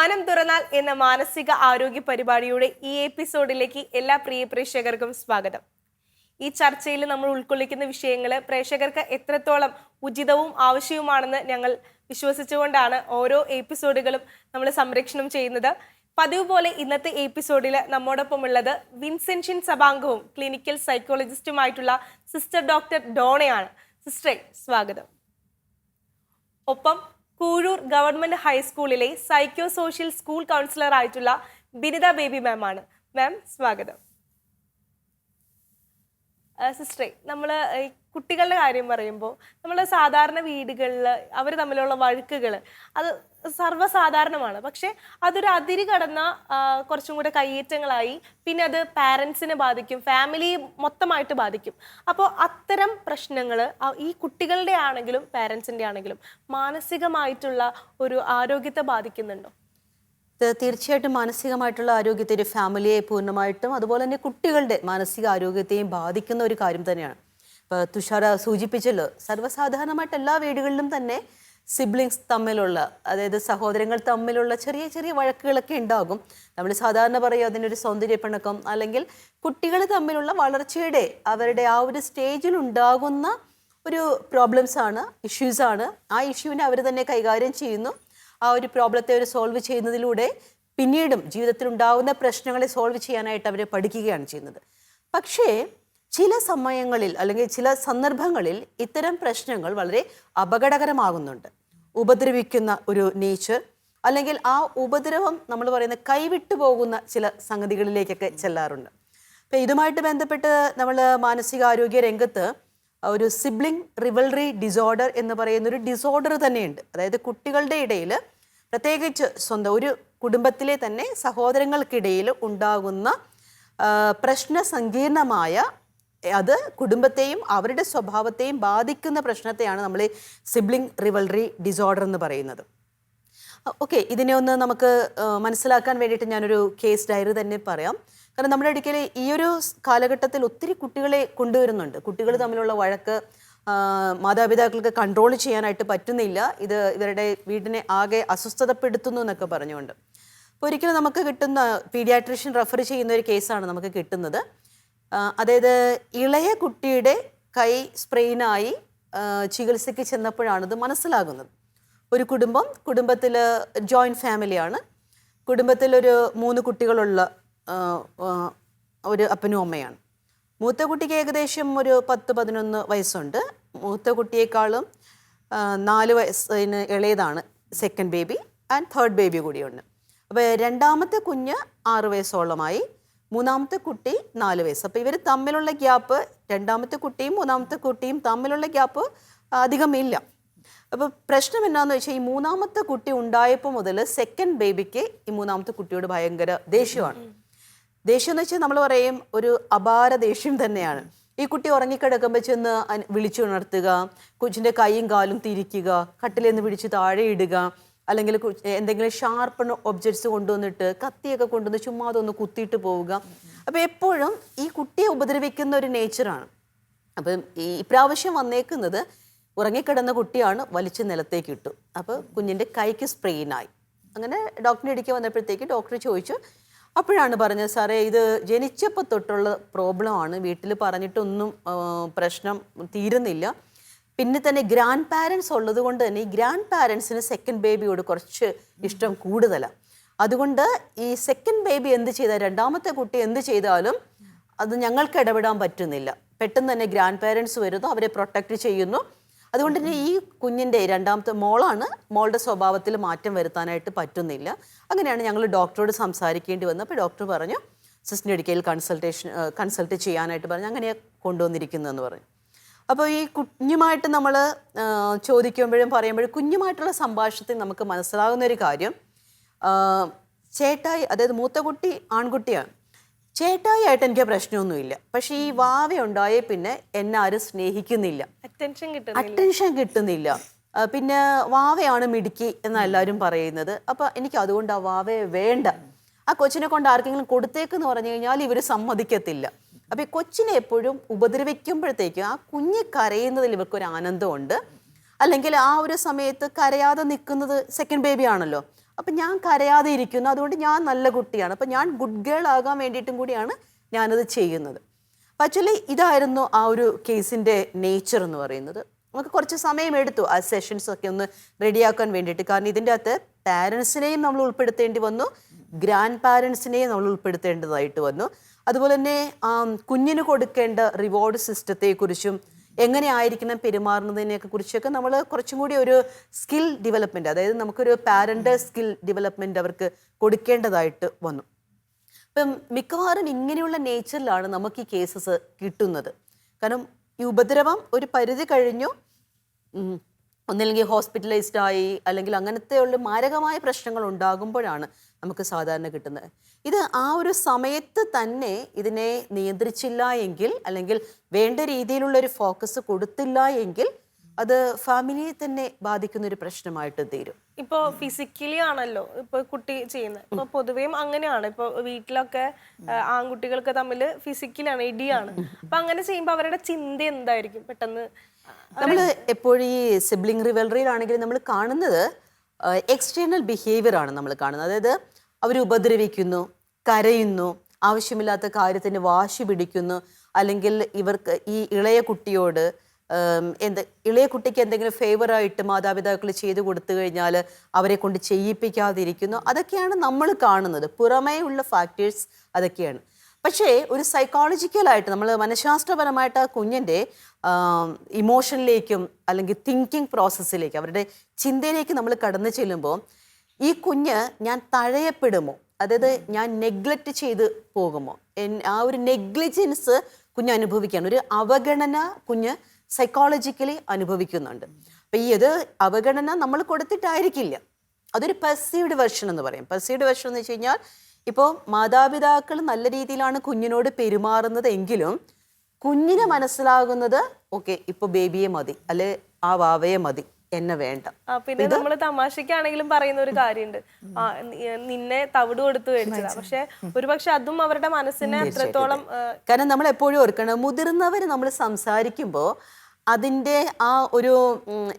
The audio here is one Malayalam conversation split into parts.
മാനം തുറന്നാൽ എന്ന മാനസിക ആരോഗ്യ പരിപാടിയുടെ ഈ എപ്പിസോഡിലേക്ക് എല്ലാ പ്രിയ പ്രേക്ഷകർക്കും സ്വാഗതം. ഈ ചർച്ചയിൽ നമ്മൾ ഉൾക്കൊള്ളിക്കുന്ന വിഷയങ്ങൾ പ്രേക്ഷകർക്ക് എത്രത്തോളം ഉചിതവും ആവശ്യവുമാണെന്ന് ഞങ്ങൾ വിശ്വസിച്ചുകൊണ്ടാണ് ഓരോ എപ്പിസോഡുകളും നമ്മൾ സംരക്ഷണം ചെയ്യുന്നത്. പതിവ് പോലെ ഇന്നത്തെ എപ്പിസോഡിൽ നമ്മോടൊപ്പമുള്ളത് വിൻസെൻഷ്യൻ സഭാംഗവും ക്ലിനിക്കൽ സൈക്കോളജിസ്റ്റുമായിട്ടുള്ള സിസ്റ്റർ ഡോക്ടർ ഡോണയാണ്. സിസ്റ്ററെ സ്വാഗതം. ഒപ്പം കൂഴൂർ ഗവൺമെന്റ് ഹൈസ്കൂളിലെ സൈക്കോ സോഷ്യൽ സ്കൂൾ കൗൺസിലർ ആയിട്ടുള്ള ബിനിത ബേബി മാം ആണ്. മാം സ്വാഗതം. സിസ്റ്ററെ, നമ്മൾ കുട്ടികളുടെ കാര്യം പറയുമ്പോൾ നമ്മൾ സാധാരണ വീടുകളിൽ അവർ തമ്മിലുള്ള വഴക്കുകൾ അത് സർവ്വസാധാരണമാണ്. പക്ഷെ അതൊരു അതിര് കടന്ന കുറച്ചും കൂടെ കയ്യേറ്റങ്ങളായി പിന്നെ അത് പാരൻസിനെ ബാധിക്കും, ഫാമിലി മൊത്തമായിട്ട് ബാധിക്കും. അപ്പോൾ അത്തരം പ്രശ്നങ്ങൾ ഈ കുട്ടികളുടെ ആണെങ്കിലും പാരൻസിൻ്റെ ആണെങ്കിലും മാനസികമായിട്ടുള്ള ഒരു ആരോഗ്യത്തെ ബാധിക്കുന്നുണ്ടോ? തീർച്ചയായിട്ടും മാനസികമായിട്ടുള്ള ആരോഗ്യത്തെ ഒരു ഫാമിലിയെ പൂർണ്ണമായിട്ടും അതുപോലെ തന്നെ കുട്ടികളുടെ മാനസിക ആരോഗ്യത്തെയും ബാധിക്കുന്ന ഒരു കാര്യം തന്നെയാണ്. ഇപ്പോൾ തുഷാര സൂചിപ്പിച്ചല്ലോ, സർവ്വസാധാരണമായിട്ട് എല്ലാ വീടുകളിലും തന്നെ സിബ്ലിങ്സ് തമ്മിലുള്ള, അതായത് സഹോദരങ്ങൾ തമ്മിലുള്ള ചെറിയ ചെറിയ വഴക്കുകളൊക്കെ ഉണ്ടാകും. നമ്മൾ സാധാരണ പറയും അതിനൊരു സൗന്ദര്യപ്പിണക്കം, അല്ലെങ്കിൽ കുട്ടികൾ തമ്മിലുള്ള വളർച്ചയുടെ അവരുടെ ആ ഒരു സ്റ്റേജിൽ ഉണ്ടാകുന്ന ഒരു പ്രോബ്ലംസാണ്, ഇഷ്യൂസാണ്. ആ ഇഷ്യൂവിനെ അവർ തന്നെ കൈകാര്യം ചെയ്യുന്നു. ആ ഒരു പ്രോബ്ലത്തെ അവർ സോൾവ് ചെയ്യുന്നതിലൂടെ പിന്നീടും ജീവിതത്തിൽ ഉണ്ടാകുന്ന പ്രശ്നങ്ങളെ സോൾവ് ചെയ്യാനായിട്ട് അവർ പഠിക്കുകയാണ് ചെയ്യുന്നത്. പക്ഷേ ചില സമയങ്ങളിൽ അല്ലെങ്കിൽ ചില സന്ദർഭങ്ങളിൽ ഇത്തരം പ്രശ്നങ്ങൾ വളരെ അപകടകരമാകുന്നുണ്ട്. ഉപദ്രവിക്കുന്ന ഒരു നേച്ചർ, അല്ലെങ്കിൽ ആ ഉപദ്രവം നമ്മൾ പറയുന്ന കൈവിട്ടു പോകുന്ന ചില സംഗതികളിലേക്കൊക്കെ ചെല്ലാറുണ്ട്. അപ്പം ഇതുമായിട്ട് ബന്ധപ്പെട്ട് നമ്മൾ മാനസികാരോഗ്യ രംഗത്ത് ഒരു സിബ്ലിംഗ് റിവൽറി ഡിസോർഡർ എന്ന് പറയുന്ന ഒരു ഡിസോർഡർ തന്നെയുണ്ട്. അതായത് കുട്ടികളുടെ ഇടയിൽ, പ്രത്യേകിച്ച് സ്വന്തം ഒരു കുടുംബത്തിലെ തന്നെ സഹോദരങ്ങൾക്കിടയിൽ ഉണ്ടാകുന്ന പ്രശ്ന സങ്കീർണമായ, അത് കുടുംബത്തെയും അവരുടെ സ്വഭാവത്തെയും ബാധിക്കുന്ന പ്രശ്നത്തെയാണ് നമ്മൾ സിബ്ലിംഗ് റിവൽറി ഡിസോർഡർ എന്ന് പറയുന്നത്. ഓക്കെ, ഇതിനെ ഒന്ന് നമുക്ക് മനസ്സിലാക്കാൻ വേണ്ടിയിട്ട് ഞാനൊരു കേസ് ഡയറി തന്നെ പറയാം. കാരണം നമ്മുടെ ഇടയ്ക്ക് ഈ ഒരു കാലഘട്ടത്തിൽ ഒത്തിരി കുട്ടികളെ കൊണ്ടുവരുന്നുണ്ട്. കുട്ടികൾ തമ്മിലുള്ള വഴക്ക് മാതാപിതാക്കൾക്ക് കൺട്രോൾ ചെയ്യാനായിട്ട് പറ്റുന്നില്ല. ഇത് ഇവരുടെ വീടിനെ ആകെ അസ്വസ്ഥതപ്പെടുത്തുന്നു എന്നൊക്കെ പറഞ്ഞുകൊണ്ട്. അപ്പോൾ ഒരിക്കലും നമുക്ക് കിട്ടുന്ന പീഡിയാട്രീഷ്യൻ റെഫർ ചെയ്യുന്ന ഒരു കേസാണ് നമുക്ക് കിട്ടുന്നത്. അതായത് ഇളയ കുട്ടിയുടെ കൈ സ്പ്രെയിനായി ചികിത്സയ്ക്ക് ചെന്നപ്പോഴാണിത് മനസ്സിലാകുന്നത്. ഒരു കുടുംബത്തിൽ ജോയിൻറ്റ് ഫാമിലിയാണ്. കുടുംബത്തിലൊരു 3 കുട്ടികളുള്ള ഒരു അപ്പനും അമ്മയാണ്. മൂത്ത കുട്ടിക്ക് ഏകദേശം ഒരു 10-11 വയസ്സുണ്ട്. മൂത്ത കുട്ടിയേക്കാളും 4 വയസ്സിന് ഇളയതാണ് second baby, and third baby കൂടിയുണ്ട്. അപ്പോൾ രണ്ടാമത്തെ കുഞ്ഞ് 6 വയസ്സോളമായി, മൂന്നാമത്തെ കുട്ടി 4 വയസ്സ്. അപ്പോൾ ഇവർ തമ്മിലുള്ള ഗ്യാപ്പ്, രണ്ടാമത്തെ കുട്ടിയും മൂന്നാമത്തെ കുട്ടിയും തമ്മിലുള്ള ഗ്യാപ്പ് അധികമില്ല. അപ്പോൾ പ്രശ്നം എന്താണെന്ന് വെച്ചാൽ, ഈ മൂന്നാമത്തെ കുട്ടി ഉണ്ടായപ്പോൾ മുതൽ സെക്കൻഡ് ബേബിക്ക് ഈ മൂന്നാമത്തെ കുട്ടിയോട് ഭയങ്കര ദേഷ്യമാണ്. ദേഷ്യം എന്ന് വെച്ചാൽ നമ്മൾ പറയും ഒരു അപാര ദേഷ്യം തന്നെയാണ്. ഈ കുട്ടി ഉറങ്ങിക്കിടക്കുമ്പോൾ ചെന്ന് വിളിച്ചുണർത്തുക, കൊച്ചിൻ്റെ കൈയും കാലും തിരിക്കുക, കട്ടിലിൽ നിന്ന് പിടിച്ച് താഴെ ഇടുക, അല്ലെങ്കിൽ എന്തെങ്കിലും ഷാർപ്പൺ ഒബ്ജക്ട്സ് കൊണ്ടുവന്നിട്ട് കത്തിയൊക്കെ കൊണ്ടുവന്ന് ചുമ്മാ അതൊന്ന് കുത്തിയിട്ട് പോവുക. അപ്പോൾ എപ്പോഴും ഈ കുട്ടിയെ ഉപദ്രവിക്കുന്ന ഒരു നേച്ചറാണ്. അപ്പം ഈ ഇപ്രാവശ്യം വന്നേക്കുന്നത് ഉറങ്ങിക്കിടന്ന കുട്ടിയാണ്, വലിച്ച് നിലത്തേക്ക് ഇട്ടു. അപ്പോൾ കുഞ്ഞിൻ്റെ കൈക്ക് സ്പ്രെയിനായി. അങ്ങനെ ഡോക്ടറിൻ്റെ ഇടയ്ക്ക് വന്നപ്പോഴത്തേക്ക് ഡോക്ടർ ചോദിച്ചു. അപ്പോഴാണ് പറഞ്ഞത്, സാറേ ഇത് ജനിച്ചപ്പോൾ തൊട്ടുള്ള പ്രോബ്ലമാണ്, വീട്ടിൽ പറഞ്ഞിട്ടൊന്നും പ്രശ്നം തീരുന്നില്ല. പിന്നെ തന്നെ ഗ്രാൻഡ് പാരൻസ് ഉള്ളത് കൊണ്ട് തന്നെ ഈ ഗ്രാൻഡ് പാരൻസിന് സെക്കൻഡ് ബേബിയോട് കുറച്ച് ഇഷ്ടം കൂടുതലാണ്. അതുകൊണ്ട് ഈ സെക്കൻഡ് ബേബി എന്ത് ചെയ്താൽ, രണ്ടാമത്തെ കുട്ടി എന്ത് ചെയ്താലും അത് ഞങ്ങൾക്ക് ഇടപെടാൻ പറ്റുന്നില്ല. പെട്ടെന്ന് തന്നെ ഗ്രാൻഡ് പാരൻസ് വരുന്നു, അവരെ പ്രൊട്ടക്റ്റ് ചെയ്യുന്നു. അതുകൊണ്ട് തന്നെ ഈ കുഞ്ഞിൻ്റെ രണ്ടാമത്തെ മോളാണ്, മോളുടെ സ്വഭാവത്തിൽ മാറ്റം വരുത്താനായിട്ട് പറ്റുന്നില്ല. അങ്ങനെയാണ് ഞങ്ങൾ ഡോക്ടറോട് സംസാരിക്കേണ്ടി വന്നത്. അപ്പോൾ ഡോക്ടർ പറഞ്ഞു സിസ്റ്റർ മെഡിക്കൽ കൺസൾട്ട് ചെയ്യാനായിട്ട് പറഞ്ഞു. അങ്ങനെയാണ് കൊണ്ടുവന്നിരിക്കുന്നതെന്ന് പറഞ്ഞു. അപ്പോൾ ഈ കുഞ്ഞുമായിട്ട് നമ്മൾ ചോദിക്കുമ്പോഴും പറയുമ്പോഴും കുഞ്ഞുമായിട്ടുള്ള സംഭാഷണത്തിൽ നമുക്ക് മനസ്സിലാകുന്ന ഒരു കാര്യം, ചേട്ടായി, അതായത് മൂത്ത കുട്ടി ആൺകുട്ടിയാണ്, ചേട്ടായി ആയിട്ട് എനിക്ക് പ്രശ്നമൊന്നുമില്ല, പക്ഷെ ഈ വാവ ഉണ്ടായേ പിന്നെ എന്നെ ആരും സ്നേഹിക്കുന്നില്ല, അറ്റൻഷൻ കിട്ടുന്നില്ല, പിന്നെ വാവയാണ് മിടുക്കി എന്നാണ് എല്ലാവരും പറയുന്നത്. അപ്പം എനിക്ക് അതുകൊണ്ട് ആ വാവയെ വേണ്ട, ആ കൊച്ചിനെ കൊണ്ട് ആർക്കെങ്കിലും കൊടുത്തേക്കെന്ന് പറഞ്ഞു കഴിഞ്ഞാൽ ഇവർ സമ്മതിക്കത്തില്ല. അപ്പം ഈ കൊച്ചിനെ എപ്പോഴും ഉപദ്രവിക്കുമ്പോഴത്തേക്കും ആ കുഞ്ഞ് കരയുന്നതിൽ ഇവർക്കൊരു ആനന്ദമുണ്ട്. അല്ലെങ്കിൽ ആ ഒരു സമയത്ത് കരയാതെ നിൽക്കുന്നത് സെക്കൻഡ് ബേബി ആണല്ലോ, അപ്പം ഞാൻ കരയാതെ ഇരിക്കുന്നു, അതുകൊണ്ട് ഞാൻ നല്ല കുട്ടിയാണ്, അപ്പം ഞാൻ ഗുഡ് ഗേൾ ആകാൻ വേണ്ടിയിട്ടും കൂടിയാണ് ഞാനത് ചെയ്യുന്നത്. അപ്പം ആക്ച്വലി ഇതായിരുന്നു ആ ഒരു കേസിൻ്റെ നേച്ചർ എന്ന് പറയുന്നത്. നമുക്ക് കുറച്ച് സമയമെടുത്തു ആ സെഷൻസ് ഒക്കെ ഒന്ന് റെഡിയാക്കാൻ വേണ്ടിയിട്ട്. കാരണം ഇതിൻ്റെ അകത്ത് പാരൻസിനെയും നമ്മൾ ഉൾപ്പെടുത്തേണ്ടി വന്നു, ഗ്രാൻഡ് പാരൻസിനെയും നമ്മൾ ഉൾപ്പെടുത്തേണ്ടതായിട്ട് വന്നു. അതുപോലെ തന്നെ കുഞ്ഞിന് കൊടുക്കേണ്ട റിവാർഡ് സിസ്റ്റത്തെക്കുറിച്ചും എങ്ങനെ ആയിരിക്കണം പെരുമാറുന്നതിനെയൊക്കെ കുറിച്ചൊക്കെ നമ്മൾ കുറച്ചും കൂടി ഒരു സ്കിൽ ഡെവലപ്മെൻറ്റ്, അതായത് നമുക്കൊരു പാരൻ്റ് സ്കിൽ ഡെവലപ്മെൻറ്റ് അവർക്ക് കൊടുക്കേണ്ടതായിട്ട് വന്നു. ഇപ്പം മിക്കവാറും ഇങ്ങനെയുള്ള നേച്ചറിലാണ് നമുക്ക് ഈ കേസസ് കിട്ടുന്നത്. കാരണം ഈ ഉപദ്രവം ഒരു പരിധി കഴിഞ്ഞു, ഒന്നില്ലെങ്കിൽ ഹോസ്പിറ്റലൈസ്ഡ് ആയി, അല്ലെങ്കിൽ അങ്ങനത്തെ ഉള്ള മാരകമായ പ്രശ്നങ്ങൾ ഉണ്ടാകുമ്പോഴാണ് നമുക്ക് സാധാരണ കിട്ടുന്നത്. ഇത് ആ ഒരു സമയത്ത് തന്നെ ഇതിനെ നിയന്ത്രിച്ചില്ല എങ്കിൽ, അല്ലെങ്കിൽ വേണ്ട രീതിയിലുള്ളൊരു ഫോക്കസ് കൊടുത്തില്ല എങ്കിൽ അത് ഫാമിലിയെ തന്നെ ബാധിക്കുന്ന ഒരു പ്രശ്നമായിട്ട് തീരും. ഇപ്പൊ ഫിസിക്കലി ആണല്ലോ ഇപ്പൊ കുട്ടി ചെയ്യുന്നത്. ഇപ്പൊ പൊതുവേയും അങ്ങനെയാണ്. ഇപ്പൊ വീട്ടിലൊക്കെ ആൺകുട്ടികൾക്ക് തമ്മിൽ ഫിസിക്കലാണ്, ഇടിയാണ്. അപ്പൊ അങ്ങനെ ചെയ്യുമ്പോ അവരുടെ ചിന്ത എന്തായിരിക്കും? പെട്ടെന്ന് നമ്മൾ എപ്പോഴും ഈ സിബ്ലിംഗ് റിവൽറിയിലാണെങ്കിൽ നമ്മൾ കാണുന്നത് എക്സ്റ്റേണൽ ബിഹേവിയർ ആണ് നമ്മൾ കാണുന്നത്. അതായത് അവർ ഉപദ്രവിക്കുന്നു, കരയുന്നു, ആവശ്യമില്ലാത്ത കാര്യത്തിന് വാശി പിടിക്കുന്നു, അല്ലെങ്കിൽ ഇവർക്ക് ഈ ഇളയ കുട്ടിയോട് ഇളയ കുട്ടിക്ക് എന്തെങ്കിലും ഫേവറായിട്ട് മാതാപിതാക്കൾ ചെയ്തു കൊടുത്തു കഴിഞ്ഞാൽ അവരെ കൊണ്ട് ചെയ്യിപ്പിക്കാതിരിക്കുന്നു. അതൊക്കെയാണ് നമ്മൾ കാണുന്നത്. പുറമേ ഉള്ള ഫാക്ടേഴ്സ് അതൊക്കെയാണ്. പക്ഷേ ഒരു സൈക്കോളജിക്കലായിട്ട് നമ്മൾ മനഃശാസ്ത്രപരമായിട്ട് ആ കുഞ്ഞിൻ്റെ ഇമോഷനിലേക്കും അല്ലെങ്കിൽ തിങ്കിങ് പ്രോസസ്സിലേക്ക്, അവരുടെ ചിന്തയിലേക്ക് നമ്മൾ കടന്നു ചെല്ലുമ്പോൾ ഈ കുഞ്ഞ് ഞാൻ തഴയപ്പെടുമോ, അതായത് ഞാൻ നെഗ്ലക്റ്റ് ചെയ്ത് പോകുമോ, ആ ഒരു നെഗ്ലിജൻസ് കുഞ്ഞ് അനുഭവിക്കുകയാണ്. ഒരു അവഗണന കുഞ്ഞ് സൈക്കോളജിക്കലി അനുഭവിക്കുന്നുണ്ട്. അപ്പം ഈ ഇത് അവഗണന നമ്മൾ കൊടുത്തിട്ടായിരിക്കില്ല, അതൊരു പെർസീവ്ഡ് വെർഷൻ എന്ന് പറയും. പെർസീവ്ഡ് വെർഷൻ എന്ന് വെച്ച് കഴിഞ്ഞാൽ ഇപ്പോൾ മാതാപിതാക്കൾ നല്ല രീതിയിലാണ് കുഞ്ഞിനോട് പെരുമാറുന്നത് എങ്കിലും കുഞ്ഞിന് മനസ്സിലാകുന്നത് ഓക്കെ ഇപ്പോൾ ബേബിയെ മതി, അല്ലെ ആ വാവയെ മതി, എന്നെ വേണ്ട. പിന്നെ നമ്മൾ തമാശക്കാണെങ്കിലും പറയുന്ന ഒരു കാര്യമുണ്ട്, നിന്നെ തവിട് കൊടുത്തു മേടിച്ചതാ. പക്ഷെ ഒരുപക്ഷെ അതും അവരുടെ മനസ്സിനെ അത്രത്തോളം, കാരണം നമ്മൾ എപ്പോഴും ഓർക്കണം, മുതിർന്നവർ നമ്മൾ സംസാരിക്കുമ്പോൾ അതിൻ്റെ ആ ഒരു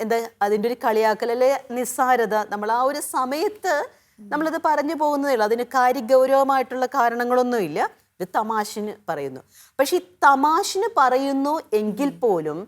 എന്താ അതിൻ്റെ ഒരു കളിയാക്കൽ അല്ലെ നിസ്സാരത, നമ്മൾ ആ ഒരു സമയത്ത് നമ്മളത് പറഞ്ഞു പോകുന്നതേ ഉള്ളൂ. അതിന് കാര്യഗൗരവമായിട്ടുള്ള കാരണങ്ങളൊന്നുമില്ല, ഇത് തമാശന് പറയുന്നു. പക്ഷെ ഈ തമാശന് പറയുന്നു എങ്കിൽ പോലും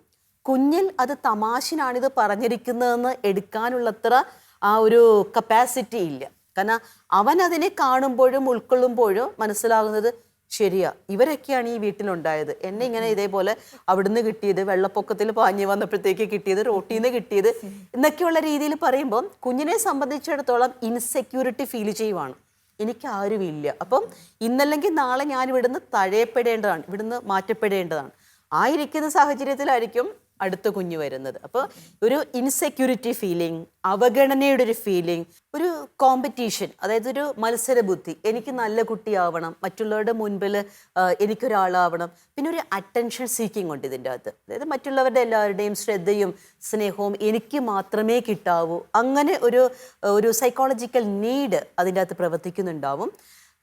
കുഞ്ഞിൽ അത് തമാശനാണിത് പറഞ്ഞിരിക്കുന്നതെന്ന് എടുക്കാനുള്ളത്ര ആ ഒരു കപ്പാസിറ്റി ഇല്ല. കാരണം അവൻ അതിനെ കാണുമ്പോഴും ഉൾക്കൊള്ളുമ്പോഴും മനസ്സിലാകുന്നത് ശരിയാ, ഇവരൊക്കെയാണ് ഈ വീട്ടിലുണ്ടായത്, എന്നെ ഇങ്ങനെ ഇതേപോലെ അവിടുന്ന് കിട്ടിയത്, വെള്ളപ്പൊക്കത്തിൽ പാഞ്ഞു വന്നപ്പോഴത്തേക്ക് കിട്ടിയത്, റോട്ടിന്ന് കിട്ടിയത് എന്നൊക്കെയുള്ള രീതിയിൽ പറയുമ്പം കുഞ്ഞിനെ സംബന്ധിച്ചിടത്തോളം ഇൻസെക്യൂരിറ്റി ഫീൽ ചെയ്യുവാണ്, എനിക്ക് ആരുമില്ല. അപ്പം ഇന്നല്ലെങ്കിൽ നാളെ ഞാൻ ഇവിടുന്ന് തഴയപ്പെടേണ്ടതാണ്, ഇവിടുന്ന് മാറ്റപ്പെടേണ്ടതാണ്. ആയിരിക്കുന്ന സാഹചര്യത്തിലായിരിക്കും അടുത്ത കുഞ്ഞ് വരുന്നത്. അപ്പോൾ ഒരു ഇൻസെക്യൂരിറ്റി ഫീലിംഗ്, അവഗണനയുടെ ഒരു ഫീലിംഗ്, ഒരു കോമ്പറ്റീഷൻ, അതായത് ഒരു മത്സരബുദ്ധി, എനിക്ക് നല്ല കുട്ടിയാവണം, മറ്റുള്ളവരുടെ മുൻപിൽ എനിക്കൊരാളാവണം, പിന്നെ ഒരു അറ്റൻഷൻ സീക്കിംഗ് ഉണ്ട് ഇതിൻ്റെ അകത്ത്. അതായത് മറ്റുള്ളവരുടെ എല്ലാവരുടെയും ശ്രദ്ധയും സ്നേഹവും എനിക്ക് മാത്രമേ കിട്ടാവൂ, അങ്ങനെ ഒരു സൈക്കോളജിക്കൽ നീഡ് അതിൻ്റെ അകത്ത് പ്രവർത്തിക്കുന്നുണ്ടാവും.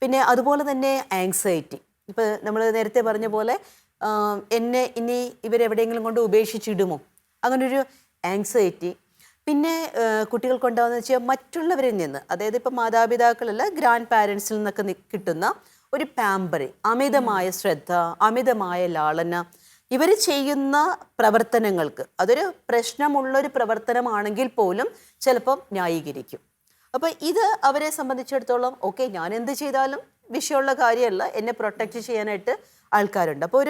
പിന്നെ അതുപോലെ തന്നെ ആങ്സൈറ്റി, ഇപ്പം നമ്മൾ നേരത്തെ പറഞ്ഞ പോലെ എന്നെ ഇനി ഇവരെവിടെയെങ്കിലും കൊണ്ട് ഉപേക്ഷിച്ചിടുമോ, അങ്ങനൊരു ആങ്സൈറ്റി. പിന്നെ കുട്ടികൾക്കുണ്ടാകുന്ന വെച്ചാൽ മറ്റുള്ളവരിൽ നിന്ന്, അതായത് ഇപ്പം മാതാപിതാക്കളല്ല ഗ്രാൻഡ് പാരൻസിൽ നിന്നൊക്കെ കിട്ടുന്ന ഒരു പാമ്പറിങ്, അമിതമായ ശ്രദ്ധ, അമിതമായ ലാളന, ഇവർ ചെയ്യുന്ന പ്രവർത്തനങ്ങൾക്ക് അതൊരു പ്രശ്നമുള്ളൊരു പ്രവർത്തനമാണെങ്കിൽ പോലും ചിലപ്പം ന്യായീകരിക്കും. അപ്പം ഇത് അവരെ സംബന്ധിച്ചിടത്തോളം ഓക്കെ ഞാൻ എന്ത് ചെയ്താലും വിഷയമുള്ള കാര്യമല്ല, എന്നെ പ്രൊട്ടക്റ്റ് ചെയ്യാനായിട്ട് ആൾക്കാരുണ്ട്. അപ്പോൾ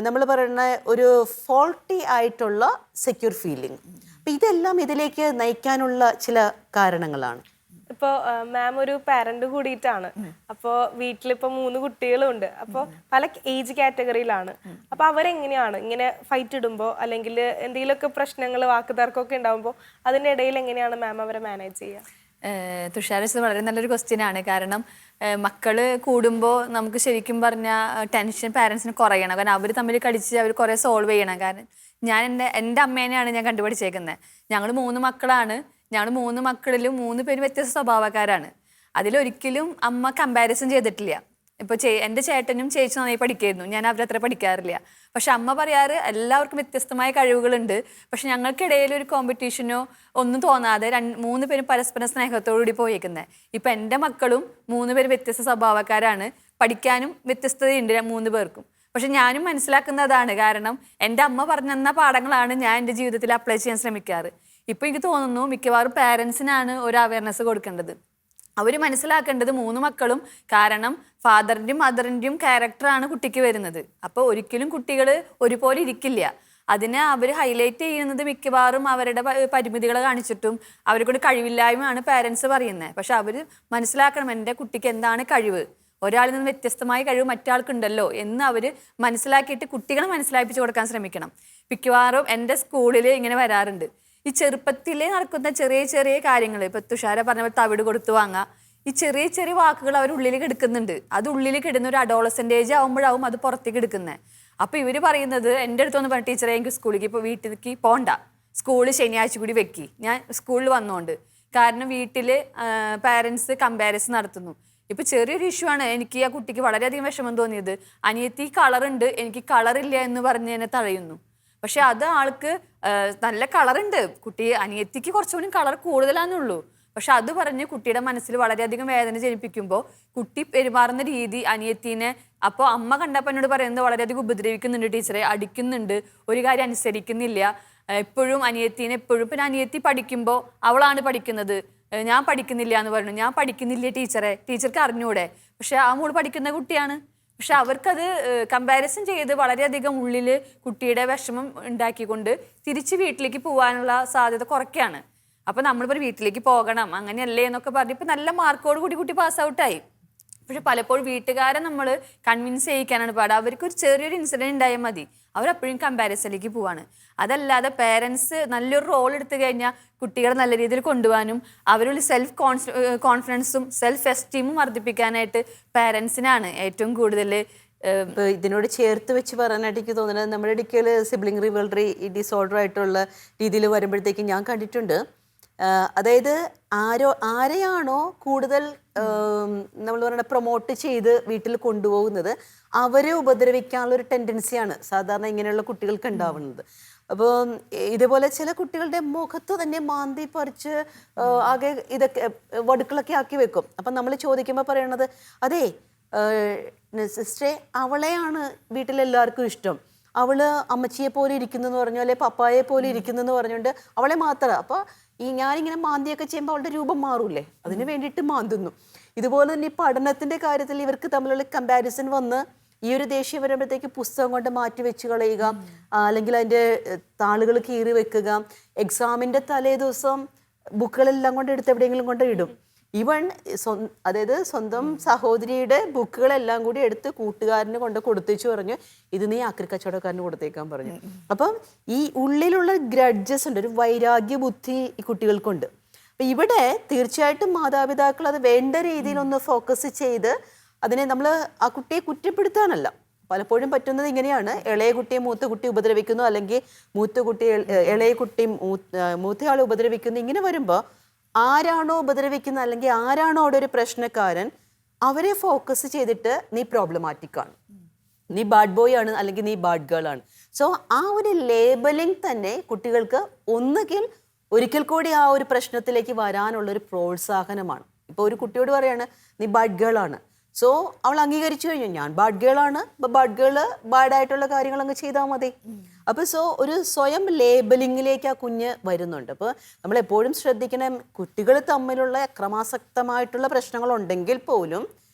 നമ്മൾ പറയുന്ന ഒരു ഫോൾട്ടി ആയിട്ടുള്ള സെക്യൂർ ഫീലിംഗ്, അപ്പം ഇതെല്ലാം ഇതിലേക്ക് നയിക്കാനുള്ള ചില കാരണങ്ങളാണ്. ഇപ്പോൾ മാം ഒരു പാരന്റ് കൂടിയിട്ടാണ്. അപ്പോൾ വീട്ടിലിപ്പോൾ 3 കുട്ടികളുണ്ട്. അപ്പോൾ പല ഏജ് കാറ്റഗറിയിലാണ്. അപ്പോൾ അവരെങ്ങനെയാണ് ഇങ്ങനെ ഫൈറ്റ് ഇടുമ്പോൾ അല്ലെങ്കിൽ എന്തെങ്കിലുമൊക്കെ പ്രശ്നങ്ങൾ വാക്കുതർക്കമൊക്കെ ഉണ്ടാകുമ്പോൾ അതിൻ്റെ ഇടയിൽ എങ്ങനെയാണ് മാം അവരെ മാനേജ് ചെയ്യുക? തുഷാരസ് വളരെ നല്ലൊരു ക്വസ്റ്റ്യൻ ആണ്. കാരണം മക്കൾ കൂടുമ്പോൾ നമുക്ക് ശരിക്കും പറഞ്ഞാൽ ടെൻഷൻ പാരൻസിന് കുറയണം. കാരണം അവർ തമ്മിൽ കളിച്ച് അവർ കുറേ സോൾവ് ചെയ്യണം. കാരണം ഞാൻ എൻ്റെ അമ്മേനെയാണ് ഞാൻ കണ്ടുപിടിച്ചേക്കുന്നത്. ഞങ്ങൾ 3 മക്കളാണ്. ഞങ്ങൾ 3 മക്കളിലും 3 പേരും വ്യത്യസ്ത സ്വഭാവക്കാരാണ്. അതിലൊരിക്കലും അമ്മ കമ്പാരിസൺ ചെയ്തിട്ടില്ല. ഇപ്പോൾ എൻ്റെ ചേട്ടനും ചേച്ചി നന്നായി പഠിക്കായിരുന്നു, ഞാൻ അവരത്ര പഠിക്കാറില്ല. പക്ഷെ അമ്മ പറയാറ് എല്ലാവർക്കും വ്യത്യസ്തമായ കഴിവുകളുണ്ട്, പക്ഷെ ഞങ്ങൾക്കിടയിൽ ഒരു കോമ്പറ്റീഷനോ ഒന്നും തോന്നാതെ 3 പേരും പരസ്പരം സ്നേഹത്തോടുകൂടി പോയേക്കുന്നത്. ഇപ്പം എൻ്റെ മക്കളും 3 പേര് വ്യത്യസ്ത സ്വഭാവക്കാരാണ്, പഠിക്കാനും വ്യത്യസ്തതയുണ്ട് 3 പേർക്കും. പക്ഷെ ഞാനും മനസ്സിലാക്കുന്നതാണ്, കാരണം എൻ്റെ അമ്മ പറഞ്ഞു തന്ന പാഠങ്ങളാണ് ഞാൻ എൻ്റെ ജീവിതത്തിൽ അപ്ലൈ ചെയ്യാൻ ശ്രമിക്കാറ്. ഇപ്പം എനിക്ക് തോന്നുന്നു മിക്കവാറും പാരൻസിനാണ് ഒരു അവയർനെസ് കൊടുക്കേണ്ടത്. അവർ മനസ്സിലാക്കേണ്ടത് 3 മക്കളും, കാരണം ഫാദറിൻ്റെയും മദറിൻ്റെയും ക്യാരക്ടറാണ് കുട്ടിക്ക് വരുന്നത്. അപ്പോൾ ഒരിക്കലും കുട്ടികൾ ഒരുപോലെ ഇരിക്കില്ല. അതിനെ അവർ ഹൈലൈറ്റ് ചെയ്യുന്നത് മിക്കവാറും അവരുടെ പരിമിതികളെ കാണിച്ചിട്ടും അവരെ കൊണ്ട് കഴിവില്ലായ്മയാണ് പാരൻസ് പറയുന്നത്. പക്ഷെ അവർ മനസ്സിലാക്കണം എൻ്റെ കുട്ടിക്ക് എന്താണ് കഴിവ്, ഒരാളിൽ നിന്ന് വ്യത്യസ്തമായ കഴിവ് മറ്റാൾക്കുണ്ടല്ലോ എന്ന് അവർ മനസ്സിലാക്കിയിട്ട് കുട്ടികളെ മനസ്സിലാക്കിച്ച് കൊടുക്കാൻ ശ്രമിക്കണം. മിക്കവാറും എൻ്റെ സ്കൂളിൽ ഇങ്ങനെ വരാറുണ്ട്, ഈ ചെറുപ്പത്തിലേ നടക്കുന്ന ചെറിയ ചെറിയ കാര്യങ്ങൾ, ഇപ്പൊ തുഷാര പറഞ്ഞ പോലെ തവിട് കൊടുത്തു വാങ്ങുക, ഈ ചെറിയ ചെറിയ വാക്കുകൾ അവർ ഉള്ളിൽ കിടക്കുന്നുണ്ട്. അത് ഉള്ളിൽ കിടന്ന ഒരു അഡോളസെൻറ്റേജ് ആകുമ്പോഴാവും അത് പുറത്തേക്ക് എടുക്കുന്നത്. അപ്പോൾ ഇവർ പറയുന്നത്, എൻ്റെ അടുത്തൊന്ന് പറഞ്ഞ ടീച്ചറെ എനിക്ക് സ്കൂളിലേക്ക് ഇപ്പോൾ വീട്ടിലേക്ക് പോകണ്ട, സ്കൂളിൽ ശനിയാഴ്ച കൂടി വെക്കി, ഞാൻ സ്കൂളിൽ വന്നോണ്ട്. കാരണം വീട്ടിൽ പാരൻസ് കമ്പാരിസൺ നടത്തുന്നു. ഇപ്പൊ ചെറിയൊരു ഇഷ്യൂ ആണ്, എനിക്ക് ആ കുട്ടിക്ക് വളരെയധികം വിഷമം തോന്നിയത്, അനിയത്തി കളറുണ്ട് എനിക്ക് കളറില്ല എന്ന് പറഞ്ഞ് എന്നെ തഴയുന്നു. പക്ഷെ അത് ആൾക്ക് നല്ല കളറുണ്ട്, കുട്ടി അനിയത്തിക്ക് കുറച്ചുകൂടി കളർ കൂടുതലാണെന്നുള്ളൂ. പക്ഷെ അത് പറഞ്ഞ് കുട്ടിയുടെ മനസ്സിൽ വളരെയധികം വേദന ജനിപ്പിക്കുമ്പോൾ കുട്ടി പെരുമാറുന്ന രീതി അനിയത്തിനെ, അപ്പോൾ അമ്മ കണ്ടപ്പോൾ എന്നോട് പറയുന്നത് വളരെയധികം ഉപദ്രവിക്കുന്നുണ്ട് ടീച്ചറെ, അടിക്കുന്നുണ്ട്, ഒരു കാര്യം അനുസരിക്കുന്നില്ല, എപ്പോഴും അനിയത്തിനെ എപ്പോഴും. പിന്നെ അനിയത്തി പഠിക്കുമ്പോൾ അവളാണ് പഠിക്കുന്നത്, ഞാൻ പഠിക്കുന്നില്ല എന്ന് പറഞ്ഞു. ഞാൻ പഠിക്കുന്നില്ല ടീച്ചറെ, ടീച്ചർക്ക് അറിഞ്ഞൂടെ, പക്ഷെ ആ മോള് പഠിക്കുന്ന കുട്ടിയാണ്. പക്ഷെ അവർക്കത് കമ്പാരിസൺ ചെയ്ത് വളരെയധികം ഉള്ളിൽ കുട്ടിയുടെ വിഷമം ഉണ്ടാക്കിക്കൊണ്ട് തിരിച്ച് വീട്ടിലേക്ക് പോകാനുള്ള സാധ്യത കുറയ്ക്കുകയാണ്. അപ്പം നമ്മളിപ്പോൾ വീട്ടിലേക്ക് പോകണം അങ്ങനെയല്ലേ എന്നൊക്കെ പറഞ്ഞ് ഇപ്പം നല്ല മാർക്കോട് കൂടി കുട്ടി പാസ് ഔട്ടായി. പക്ഷെ പലപ്പോഴും വീട്ടുകാരെ നമ്മൾ കൺവിൻസ് ചെയ്യിക്കാനാണ് പാടുക. അവർക്കൊരു ചെറിയൊരു ഇൻസിഡൻറ്റ് ഉണ്ടായാൽ മതി, അവരപ്പോഴും കമ്പാരിസണിലേക്ക് പോവാണ്. അതല്ലാതെ പേരൻസ് നല്ലൊരു റോൾ എടുത്തു കഴിഞ്ഞാൽ കുട്ടികളെ നല്ല രീതിയിൽ കൊണ്ടുപോകാനും അവരുടെ സെൽഫ് കോൺഫിഡൻസും സെൽഫ് എസ്റ്റീമും വർദ്ധിപ്പിക്കാനായിട്ട് പേരൻസിനാണ് ഏറ്റവും കൂടുതൽ. ഇതിനോട് ചേർത്ത് വെച്ച് പറയാനായിട്ട് എനിക്ക് തോന്നുന്നത്, നമ്മുടെ ഇടയ്ക്കൽ സിബ്ലിംഗ് റിവൽറി ഡിസോർഡർ ആയിട്ടുള്ള രീതിയിൽ വരുമ്പോഴത്തേക്കും ഞാൻ കണ്ടിട്ടുണ്ട്, അതായത് ആരെയാണോ കൂടുതൽ നമ്മൾ പറയുന്ന പ്രൊമോട്ട് ചെയ്ത് വീട്ടിൽ കൊണ്ടുപോകുന്നത് അവരെ ഉപദ്രവിക്കാനുള്ള ഒരു ടെൻഡൻസിയാണ് സാധാരണ ഇങ്ങനെയുള്ള കുട്ടികൾക്ക് ഉണ്ടാവുന്നത്. അപ്പോൾ ഇതുപോലെ ചില കുട്ടികളുടെ മുഖത്ത് തന്നെ മാന്തി പറിച്ച് ആകെ ഇതൊക്കെ വടുക്കളൊക്കെ ആക്കി വെക്കും. അപ്പം നമ്മൾ ചോദിക്കുമ്പോൾ പറയണത്, അതേ സിസ്റ്ററെ അവളെയാണ് വീട്ടിലെല്ലാവർക്കും ഇഷ്ടം, അവള് അമ്മച്ചിയെ പോലെ ഇരിക്കുന്നു എന്ന് പറഞ്ഞു, അല്ലെ പപ്പായെ പോലെ ഇരിക്കുന്നു എന്ന് പറഞ്ഞുകൊണ്ട് അവളെ മാത്രം. അപ്പോൾ ഞാനിങ്ങനെ മാന്തിയൊക്കെ ചെയ്യുമ്പോൾ അവളുടെ രൂപം മാറൂലേ, അതിന് വേണ്ടിയിട്ട് മാന്തുന്നു. ഇതുപോലെ തന്നെ ഈ പഠനത്തിൻ്റെ കാര്യത്തിൽ ഇവർക്ക് തമ്മിലുള്ള കമ്പാരിസൺ വന്ന് ഈ ഒരു ദേഷ്യം വരുമ്പോഴത്തേക്ക് പുസ്തകം കൊണ്ട് മാറ്റി വെച്ച് കളയുക, അല്ലെങ്കിൽ അതിൻ്റെ താളുകൾ കീറി വെക്കുക, എക്സാമിൻ്റെ തലേ ദിവസം ബുക്കുകളെല്ലാം കൊണ്ട് എടുത്ത് എവിടെയെങ്കിലും കൊണ്ട് ഇടും. ഈവൺ അതായത് സ്വന്തം സഹോദരിയുടെ ബുക്കുകളെല്ലാം കൂടി എടുത്ത് കൂട്ടുകാരന് കൊണ്ട് കൊടുത്തേച്ചു പറഞ്ഞു, ഇത് നീ ആക്രി കച്ചവടക്കാരന് കൊടുത്തേക്കാൻ പറഞ്ഞു. അപ്പം ഈ ഉള്ളിലുള്ള ഗ്രഡ്ജസ് ഉണ്ട്, ഒരു വൈരാഗ്യ ബുദ്ധി ഈ കുട്ടികൾക്കുണ്ട്. അപ്പം ഇവിടെ തീർച്ചയായിട്ടും മാതാപിതാക്കൾ അത് വേണ്ട രീതിയിൽ ഒന്ന് ഫോക്കസ് ചെയ്ത് അതിനെ നമ്മൾ ആ കുട്ടിയെ കുറ്റപ്പെടുത്താനല്ല. പലപ്പോഴും പറ്റുന്നത് ഇങ്ങനെയാണ്, ഇളയ കുട്ടിയെ മൂത്ത കുട്ടി ഉപദ്രവിക്കുന്നു, അല്ലെങ്കിൽ മൂത്ത കുട്ടി ഇളയ കുട്ടി മൂത്തയാളെ ഉപദ്രവിക്കുന്നു. ഇങ്ങനെ വരുമ്പോൾ ആരാണോ ഉപദ്രവിക്കുന്നത് അല്ലെങ്കിൽ ആരാണോ അവിടെ ഒരു പ്രശ്നക്കാരൻ അവരെ ഫോക്കസ് ചെയ്തിട്ട് നീ പ്രോബ്ലമാറ്റിക് ആണ്, നീ ബാഡ് ബോയ് ആണ്, അല്ലെങ്കിൽ നീ ബാഡ് ഗേൾ ആണ്. സോ ആ ഒരു ലേബലിംഗ് തന്നെ കുട്ടികൾക്ക് ഒരിക്കൽ കൂടി ആ ഒരു പ്രശ്നത്തിലേക്ക് വരാനുള്ളൊരു പ്രോത്സാഹനമാണ്. ഇപ്പോൾ ഒരു കുട്ടിയോട് പറയാണ് നീ ബാഡ് ഗേൾ ആണ്, സോ അവൾ അംഗീകരിച്ചു കഴിഞ്ഞു ഞാൻ ബാഡ് ഗേൾ ആണ്, അപ്പോൾ ബാഡ് ഗേള് ബാഡായിട്ടുള്ള കാര്യങ്ങൾ അങ്ങ് ചെയ്താൽ മതി. അപ്പോൾ ഒരു സ്വയം ലേബലിങ്ങിലേക്ക് ആ കുഞ്ഞ് വരുന്നുണ്ട്. അപ്പോൾ നമ്മളെപ്പോഴും ശ്രദ്ധിക്കണം, കുട്ടികൾ തമ്മിലുള്ള അക്രമാസക്തമായിട്ടുള്ള പ്രശ്നങ്ങളുണ്ടെങ്കിൽ പോലും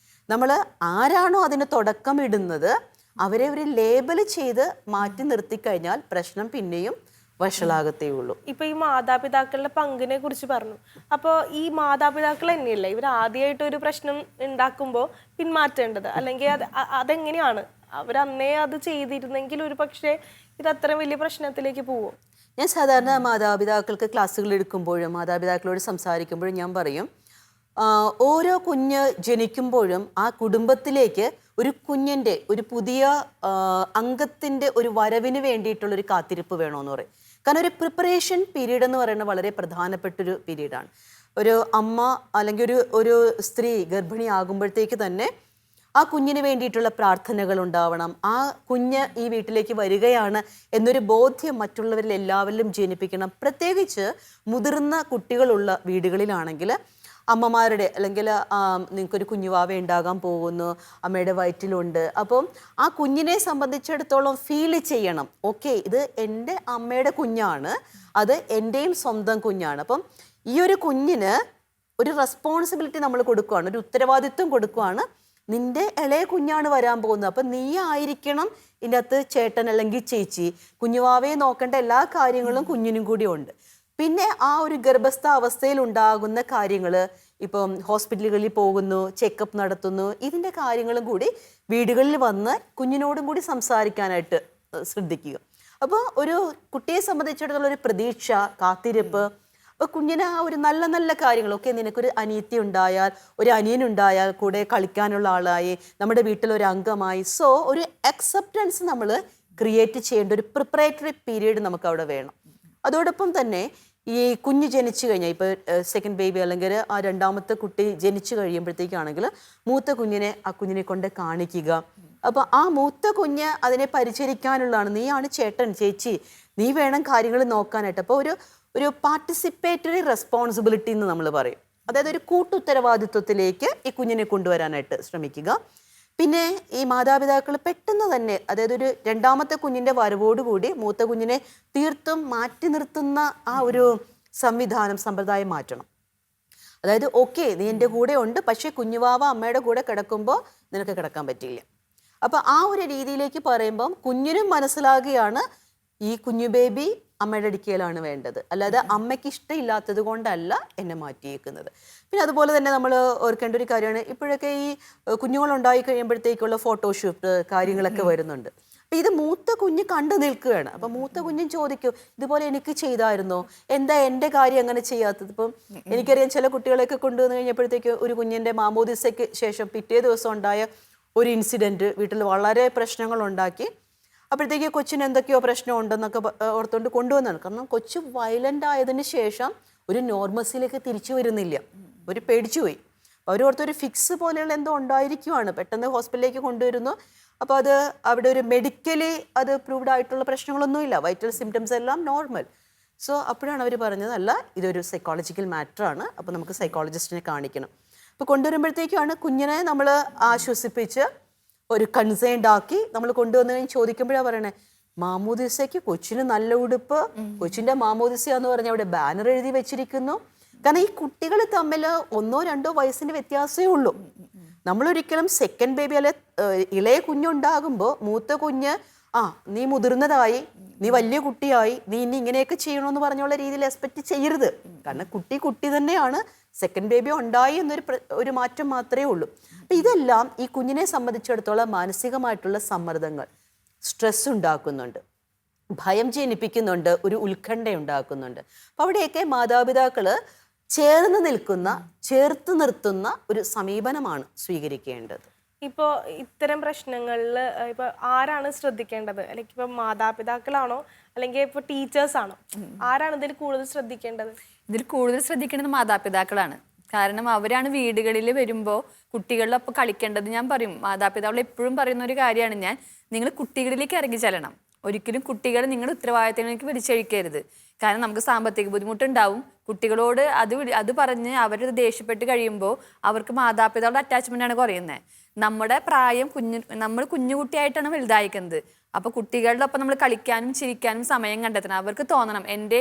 നമ്മൾ ആരാണോ അതിന് തുടക്കം ഇടുന്നത് അവരെ ഒരു ലേബൽ ചെയ്ത് മാറ്റി നിർത്തിക്കഴിഞ്ഞാൽ പ്രശ്നം പിന്നെയും വഷളാകത്തേ ഉള്ളൂ. ഇപ്പൊ ഈ മാതാപിതാക്കളുടെ പങ്കിനെ കുറിച്ച് പറഞ്ഞു. അപ്പോൾ ഈ മാതാപിതാക്കൾ തന്നെയല്ലേ ഇവർ ആദ്യമായിട്ട് ഒരു പ്രശ്നം ഉണ്ടാക്കുമ്പോൾ പിന്മാറ്റേണ്ടത്, അല്ലെങ്കിൽ അതെങ്ങനെയാണ് അവർ അന്നേ അത് ചെയ്തിരുന്നെങ്കിൽ ഒരു പക്ഷേ ഇത് അത്ര വലിയ പ്രശ്നത്തിലേക്ക് പോവും? ഞാൻ സാധാരണ മാതാപിതാക്കൾക്ക് ക്ലാസ്സുകൾ എടുക്കുമ്പോഴും മാതാപിതാക്കളോട് സംസാരിക്കുമ്പോഴും ഞാൻ പറയും, ഓരോ കുഞ്ഞ് ജനിക്കുമ്പോഴും ആ കുടുംബത്തിലേക്ക് ഒരു കുഞ്ഞിൻ്റെ ഒരു പുതിയ അംഗത്തിൻ്റെ ഒരു വരവിന് വേണ്ടിയിട്ടുള്ളൊരു കാത്തിരിപ്പ് വേണമെന്ന് പറയും. കാരണം ഒരു പ്രിപ്പറേഷൻ പീരീഡ് എന്ന് പറയുന്നത് വളരെ പ്രധാനപ്പെട്ടൊരു പീരീഡാണ്. ഒരു അമ്മ അല്ലെങ്കിൽ ഒരു സ്ത്രീ ഗർഭിണി ആകുമ്പോഴത്തേക്ക് തന്നെ ആ കുഞ്ഞിന് വേണ്ടിയിട്ടുള്ള പ്രാർത്ഥനകൾ ഉണ്ടാവണം. ആ കുഞ്ഞ് ഈ വീട്ടിലേക്ക് വരികയാണ് എന്നൊരു ബോധ്യം മറ്റുള്ളവരിൽ എല്ലാവരിലും ജനിപ്പിക്കണം. പ്രത്യേകിച്ച് മുതിർന്ന കുട്ടികളുള്ള വീടുകളിലാണെങ്കിൽ അമ്മമാരുടെ അല്ലെങ്കിൽ നിങ്ങൾക്കൊരു കുഞ്ഞുവാവ ഉണ്ടാകാൻ പോകുന്നു, അമ്മയുടെ വയറ്റിലുണ്ട്. അപ്പം ആ കുഞ്ഞിനെ സംബന്ധിച്ചിടത്തോളം ഫീൽ ചെയ്യണം, ഓക്കെ ഇത് എൻ്റെ അമ്മയുടെ കുഞ്ഞാണ്, അത് എൻ്റെയും സ്വന്തം കുഞ്ഞാണ്. അപ്പം ഈ ഒരു കുഞ്ഞിന് ഒരു റെസ്പോൺസിബിലിറ്റി നമ്മൾ കൊടുക്കുകയാണ്, ഒരു ഉത്തരവാദിത്വം കൊടുക്കുകയാണ്. നിന്റെ ഇളയ കുഞ്ഞാണ് വരാൻ പോകുന്നത്, അപ്പം നീ ആയിരിക്കണം ഇതിൻ്റെ അകത്ത് ചേട്ടൻ അല്ലെങ്കിൽ ചേച്ചി. കുഞ്ഞുവാവയെ നോക്കേണ്ട എല്ലാ കാര്യങ്ങളും കുഞ്ഞിനും കൂടി ഉണ്ട്. പിന്നെ ആ ഒരു ഗർഭസ്ഥ അവസ്ഥയിൽ ഉണ്ടാകുന്ന കാര്യങ്ങൾ, ഇപ്പം ഹോസ്പിറ്റലുകളിൽ പോകുന്നു, ചെക്കപ്പ് നടത്തുന്നു, ഇതിൻ്റെ കാര്യങ്ങളും കൂടി വീടുകളിൽ വന്ന് കുഞ്ഞിനോടും കൂടി സംസാരിക്കാനായിട്ട് ശ്രദ്ധിക്കുക. അപ്പോൾ ഒരു കുട്ടിയെ സംബന്ധിച്ചിടത്തോളം ഒരു പ്രതീക്ഷ, കാത്തിരിപ്പ്, അപ്പോൾ കുഞ്ഞിന് ആ ഒരു നല്ല നല്ല കാര്യങ്ങൾ, ഓക്കെ നിനക്കൊരു അനിയത്തി ഉണ്ടായാൽ, ഒരു അനിയനുണ്ടായാൽ കൂടെ കളിക്കാനുള്ള ആളായി, നമ്മുടെ വീട്ടിലൊരു അംഗമായി. സോ ഒരു അക്സെപ്റ്റൻസ് നമ്മൾ ക്രിയേറ്റ് ചെയ്യേണ്ട ഒരു പ്രിപ്പറേറ്ററി പീരീഡ് നമുക്ക് അവിടെ വേണം. അതോടൊപ്പം തന്നെ ഈ കുഞ്ഞ് ജനിച്ചു കഴിഞ്ഞാൽ, ഇപ്പോൾ സെക്കൻഡ് ബേബി അല്ലെങ്കിൽ ആ രണ്ടാമത്തെ കുട്ടി ജനിച്ചു കഴിയുമ്പോഴത്തേക്കാണെങ്കിൽ മൂത്ത കുഞ്ഞിനെ ആ കുഞ്ഞിനെ കൊണ്ട് കാണിക്കുക. അപ്പോൾ ആ മൂത്ത കുഞ്ഞ് അതിനെ പരിചരിക്കാനുള്ളതാണ്, നീയാണ് ചേട്ടൻ ചേച്ചി, നീ വേണം കാര്യങ്ങൾ നോക്കാനായിട്ട്. അപ്പോൾ ഒരു പാർട്ടിസിപ്പേറ്ററി റെസ്പോൺസിബിലിറ്റി എന്ന് നമ്മൾ പറയും. അതായത് ഒരു കൂട്ടുത്തരവാദിത്വത്തിലേക്ക് ഈ കുഞ്ഞിനെ കൊണ്ടുവരാനായിട്ട് ശ്രമിക്കുക. പിന്നെ ഈ മാതാപിതാക്കൾ പെട്ടെന്ന് തന്നെ, അതായത് ഒരു രണ്ടാമത്തെ കുഞ്ഞിൻ്റെ വരവോടുകൂടി മൂത്ത കുഞ്ഞിനെ തീർത്തും മാറ്റി നിർത്തുന്ന ആ ഒരു സമ്പ്രദായം മാറ്റണം. അതായത് ഓക്കെ നീ എൻ്റെ കൂടെ ഉണ്ട്, പക്ഷേ കുഞ്ഞുവാവ അമ്മയുടെ കൂടെ കിടക്കുമ്പോൾ നിനക്ക് കിടക്കാൻ പറ്റില്ല. അപ്പോൾ ആ ഒരു രീതിയിലേക്ക് പറയുമ്പം കുഞ്ഞിനും മനസ്സിലാകുകയാണ് ഈ കുഞ്ഞു ബേബി അമ്മയുടെ അടുക്കലാണ് വേണ്ടത്, അല്ലാതെ അമ്മയ്ക്ക് ഇഷ്ടമില്ലാത്തത് കൊണ്ടല്ല എന്നെ മാറ്റിയേക്കുന്നത്. പിന്നെ അതുപോലെ തന്നെ നമ്മൾ ഓർക്കേണ്ട ഒരു കാര്യമാണ്, ഇപ്പോഴൊക്കെ ഈ കുഞ്ഞുങ്ങളുണ്ടായി കഴിയുമ്പോഴത്തേക്കുള്ള ഫോട്ടോഷൂട്ട് കാര്യങ്ങളൊക്കെ വരുന്നുണ്ട്. അപ്പം ഇത് മൂത്ത കുഞ്ഞ് കണ്ടു നിൽക്കുകയാണ്. അപ്പം മൂത്ത കുഞ്ഞും ചോദിക്കും, ഇതുപോലെ എനിക്ക് ചെയ്തായിരുന്നോ, എന്താ എൻ്റെ കാര്യം അങ്ങനെ ചെയ്യാത്തത്? ഇപ്പം എനിക്കറിയാം ചില കുട്ടികളെയൊക്കെ കൊണ്ടുവന്ന് കഴിഞ്ഞപ്പോഴത്തേക്ക് ഒരു കുഞ്ഞിൻ്റെ മാമോദിസയ്ക്ക് ശേഷം പിറ്റേ ദിവസം ഉണ്ടായ ഒരു ഇൻസിഡൻറ്റ് വീട്ടിൽ വളരെ പ്രശ്നങ്ങളുണ്ടാക്കി. അപ്പോഴത്തേക്ക് കൊച്ചിന് എന്തൊക്കെയോ പ്രശ്നം ഉണ്ടെന്നൊക്കെ ഓർത്തുകൊണ്ട് കൊണ്ടുവന്നാണ്. കാരണം കൊച്ചു വയലൻ്റ് ആയതിന് ശേഷം ഒരു നോർമസിലേക്ക് തിരിച്ചു വരുന്നില്ല, ഒരു പേടിച്ചുപോയി. അവരോർത്തൊരു ഫിക്സ് പോലെയുള്ള എന്തോ ഉണ്ടായിരിക്കുവാണ്. പെട്ടെന്ന് ഹോസ്പിറ്റലിലേക്ക് കൊണ്ടുവരുന്നു. അപ്പോൾ അത് അവിടെ ഒരു മെഡിക്കലി അത് പ്രൂവ്ഡ് ആയിട്ടുള്ള പ്രശ്നങ്ങളൊന്നുമില്ല, വൈറ്റൽ സിംറ്റംസ് എല്ലാം നോർമൽ. സോ അപ്പോഴാണ് അവർ പറഞ്ഞത്, അല്ല ഇതൊരു സൈക്കോളജിക്കൽ മാറ്ററാണ്, അപ്പോൾ നമുക്ക് സൈക്കോളജിസ്റ്റിനെ കാണിക്കണം. അപ്പോൾ കൊണ്ടുവരുമ്പോഴത്തേക്കാണ് കുഞ്ഞിനെ നമ്മൾ ആശ്വസിപ്പിച്ച് ഒരു കൺസേൺഡ് ആക്കി നമ്മൾ കൊണ്ടുവന്നു കഴിഞ്ഞ് ചോദിക്കുമ്പോഴാണ് പറയണേ, മാമോദിസയ്ക്ക് കൊച്ചിന് നല്ല ഉടുപ്പ്, കൊച്ചിൻ്റെ മാമോദിസ എന്ന് പറഞ്ഞാൽ അവിടെ ബാനർ എഴുതി വെച്ചിരിക്കുന്നു. കാരണം ഈ കുട്ടികൾ തമ്മിൽ 1-2 വയസ്സിൻ്റെ വ്യത്യാസമേ ഉള്ളൂ. നമ്മളൊരിക്കലും സെക്കൻഡ് ബേബി അല്ലെ ഇളയ കുഞ്ഞുണ്ടാകുമ്പോൾ മൂത്ത കുഞ്ഞ് നീ മുതിർന്നതായി, നീ വലിയ കുട്ടിയായി, നീ ഇനി ഇങ്ങനെയൊക്കെ ചെയ്യണമെന്ന് പറഞ്ഞുള്ള രീതിയിൽ എക്സ്പെക്റ്റ് ചെയ്യരുത്. കാരണം കുട്ടി തന്നെയാണ്, സെക്കൻഡ് ബേബി ഉണ്ടായി എന്നൊരു മാറ്റം മാത്രമേ ഉള്ളൂ. അപ്പം ഇതെല്ലാം ഈ കുഞ്ഞിനെ സംബന്ധിച്ചിടത്തോളം മാനസികമായിട്ടുള്ള സമ്മർദ്ദങ്ങൾ, സ്ട്രെസ് ഉണ്ടാക്കുന്നുണ്ട്, ഭയം ജനിപ്പിക്കുന്നുണ്ട്, ഒരു ഉത്കണ്ഠ ഉണ്ടാക്കുന്നുണ്ട്. അപ്പം അവിടെയൊക്കെ മാതാപിതാക്കൾ ചേർത്ത് നിർത്തുന്ന ഒരു സമീപനമാണ് സ്വീകരിക്കേണ്ടത്. ഇപ്പോൾ ഇത്തരം പ്രശ്നങ്ങളിൽ ഇപ്പോൾ ആരാണ് ശ്രദ്ധിക്കേണ്ടത്? അല്ലെങ്കിൽ ഇപ്പോൾ മാതാപിതാക്കളാണോ അല്ലെങ്കിൽ ഇപ്പോൾ ടീച്ചേഴ്സാണോ? ആരാണ് ഇതിൽ കൂടുതൽ ശ്രദ്ധിക്കേണ്ടത്? ഇതിൽ കൂടുതൽ ശ്രദ്ധിക്കേണ്ടത് മാതാപിതാക്കളാണ്. കാരണം അവരാണ് വീടുകളിൽ വരുമ്പോൾ കുട്ടികളിലൊപ്പം കളിക്കേണ്ടത്. ഞാൻ പറയും, മാതാപിതാക്കൾ എപ്പോഴും പറയുന്ന ഒരു കാര്യമാണ്, നിങ്ങൾ കുട്ടികളിലേക്ക് ഇറങ്ങി ചെല്ലണം. ഒരിക്കലും കുട്ടികളെ നിങ്ങളുടെ ഉത്തരവാദിത്തങ്ങളിലേക്ക് വലിച്ചഴിക്കരുത്. കാരണം നമുക്ക് സാമ്പത്തിക ബുദ്ധിമുട്ടുണ്ടാവും. കുട്ടികളോട് അത് പറഞ്ഞ് അവർ ദേഷ്യപ്പെട്ട് കഴിയുമ്പോൾ അവർക്ക് മാതാപിതാക്കളുടെ അറ്റാച്ച്മെൻ്റാണ് കുറയുന്നത്. നമ്മുടെ പ്രായം നമ്മൾ കുഞ്ഞുകുട്ടിയായിട്ടാണ് വലുതായിരിക്കുന്നത്. അപ്പോൾ കുട്ടികളുടെ ഒപ്പം നമ്മൾ കളിക്കാനും ചിരിക്കാനും സമയം കണ്ടെത്തണം. അവർക്ക് തോന്നണം, എൻ്റെ